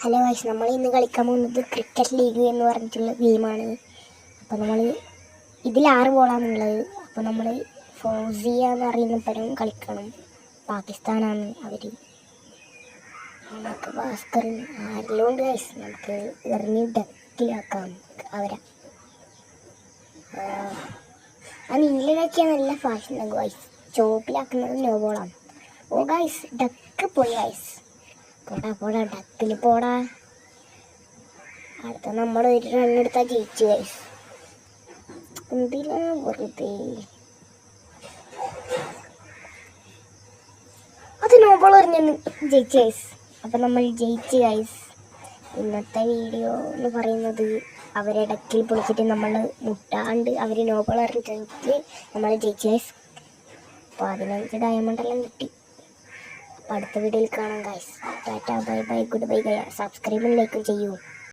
Hello guys, നമ്മൾ ഇന്ന് കളിക്കാൻ പോകുന്നത് ക്രിക്കറ്റ് ലീഗ് എന്ന് പറഞ്ഞിട്ടുള്ള ഗെയിമാണ്. അപ്പോൾ നമ്മൾ ഇതിൽ 6 ബോളാണുള്ളത്. അപ്പോൾ നമ്മൾ ഫൗസിയ എന്ന് പറയുന്ന പരം കളിക്കണം. പാകിസ്ഥാനാണ് അവർ. നമുക്ക് ഭാസ്കർ ആരെല്ലാം ഉണ്ട് ഗൈസ്, നമുക്ക് എറിഞ്ഞ് ഡക്കിലാക്കാം അവരെ. ആ നീലിലാക്കിയാൽ നല്ല ഫാഷൻ ഉണ്ടാകും ഗൈസ്. ചോപ്പിലാക്കുന്നത് നോ ബോളാണ്. ഓ ഗൈസ്, ഡക്ക് പോയി ഗൈസ്. പോടാ ഡക്കിൽ പോടാ. അടുത്ത നമ്മൾ ഒരു റണ്ണെടുത്താൽ ജയിച്ചു ഗൈസ്. എന്തിനാ വെറുതെ അത് നോബോൾ എറിഞ്ഞു ജയിച്ചു ഗൈസ്. അപ്പം നമ്മൾ ജയിച്ചു ഗൈസ്. ഇന്നത്തെ വീഡിയോ എന്ന് പറയുന്നത് അവരെ ഡക്കിൽ പൊളിച്ചിട്ട് നമ്മൾ മുട്ടാണ്ട് അവർ നോബോൾ എറിഞ്ഞിട്ട് നമ്മൾ ജയിച്ചു ഗൈസ്. 15 ഡയമണ്ടെല്ലാം കിട്ടി. അടുത്ത വീഡിയോയിൽ കാണാം guys. Tata bye bye good bye. സബ്സ്ക്രൈബും ലൈക്കും ചെയ്യൂ.